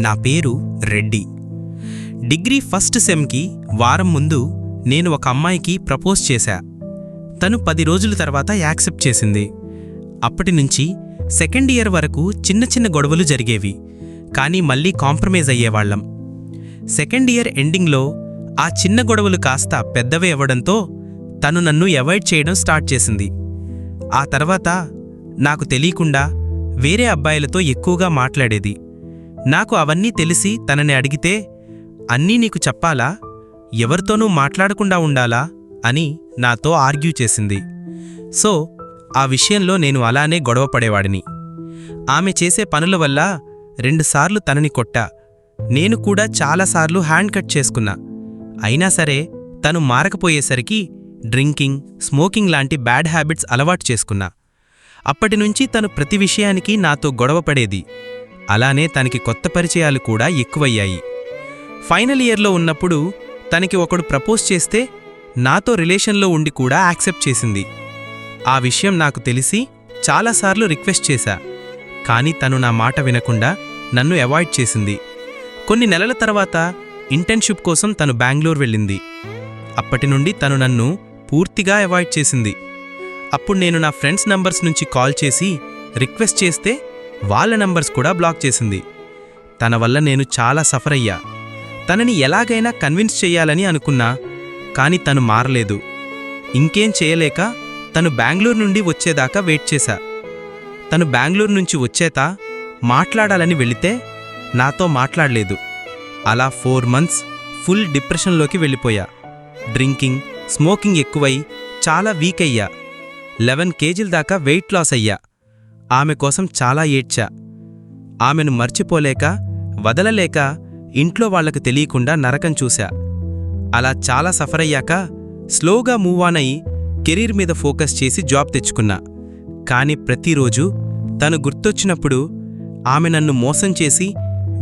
నా పేరు Reddy. Degree first సెమ్కి వారం ముందు నేను ఒక అమ్మాయికి ప్రపోజ్ చేశా. తను 10 రోజుల తర్వాత యాక్సెప్ట్ చేసింది. అప్పటినుంచి సెకండ్ ఇయర్ వరకు చిన్న చిన్న గొడవలు జరిగేవి, కానీ మళ్ళీ కాంప్రమైజ్ అయ్యేవాళ్లం. సెకండ్ ఇయర్ ఎండింగ్లో ఆ చిన్న గొడవలు కాస్త పెద్దవే అవ్వడంతో తను నన్ను అవాయిడ్ చేయడం స్టార్ట్ చేసింది. ఆ తర్వాత నాకు తెలియకుండా వేరే అబ్బాయిలతో ఎక్కువగా మాట్లాడేది. నాకు అవన్నీ తెలిసి తనని అడిగితే, అన్నీ నీకు చెప్పాలా, ఎవరితోనూ మాట్లాడకుండా ఉండాలా అని నాతో ఆర్గ్యూ చేసింది. సో ఆ విషయంలో నేను అలానే గొడవపడేవాడిని. ఆమె చేసే పనుల వల్ల 2 సార్లు తనని కొట్టా. నేను కూడా చాలాసార్లు హ్యాండ్ కట్ చేసుకున్నా. అయినా సరే తను మారకపోయేసరికి డ్రింకింగ్, స్మోకింగ్ లాంటి బ్యాడ్ హ్యాబిట్స్ అలవాటు చేసుకున్నా. అప్పటినుంచి తను ప్రతి విషయానికి నాతో గొడవపడేది. అలానే తనకి కొత్త పరిచయాలు కూడా ఎక్కువయ్యాయి. ఫైనల్ ఇయర్లో ఉన్నప్పుడు తనకి ఒకడు ప్రపోజ్ చేస్తే నాతో రిలేషన్లో ఉండి కూడా యాక్సెప్ట్ చేసింది. ఆ విషయం నాకు తెలిసి చాలాసార్లు రిక్వెస్ట్ చేశా, కానీ తను నా మాట వినకుండా నన్ను అవాయిడ్ చేసింది. కొన్ని నెలల తర్వాత ఇంటర్న్షిప్ కోసం తను బెంగళూరు వెళ్ళింది. అప్పటి నుండి తను నన్ను పూర్తిగా అవాయిడ్ చేసింది. అప్పుడు నేను నా ఫ్రెండ్స్ నంబర్స్ నుంచి కాల్ చేసి రిక్వెస్ట్ చేస్తే వాళ్ళ నంబర్స్ కూడా బ్లాక్ చేసింది. తన వల్ల నేను చాలా సఫర్ అయ్యా. తనని ఎలాగైనా కన్విన్స్ చెయ్యాలని అనుకున్నా, కానీ తను మారలేదు. ఇంకేం చేయలేక తను బెంగళూరు నుండి వచ్చేదాకా వెయిట్ చేశా. తను బెంగళూరు నుంచి వచ్చేతా మాట్లాడాలని వెళితే నాతో మాట్లాడలేదు. అలా 4 మంత్స్ ఫుల్ డిప్రెషన్లోకి వెళ్ళిపోయా. డ్రింకింగ్, స్మోకింగ్ ఎక్కువై చాలా వీక్ అయ్యా. 11 కేజీల దాకా వెయిట్ లాస్ అయ్యా. ఆమె కోసం చాలా ఏడ్చా. ఆమెను మర్చిపోలేక, వదలలేక ఇంట్లో వాళ్లకు తెలియకుండా నరకం చూశా. అలా చాలా సఫర్ అయ్యాక స్లోగా మూవ్ ఆన్ అయి కెరీర్ మీద ఫోకస్ చేసి జాబ్ తెచ్చుకున్నా. కానీ ప్రతిరోజు తను గుర్తొచ్చినప్పుడు, ఆమె నన్ను మోసం చేసి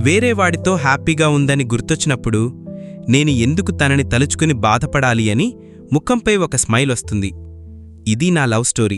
వేరే వాడితో హ్యాపీగా ఉందని గుర్తొచ్చినప్పుడు నేను ఎందుకు తనని తలుచుకుని బాధపడాలి అని ముఖంపై ఒక స్మైల్ వస్తుంది. ఇది నా లవ్ స్టోరీ.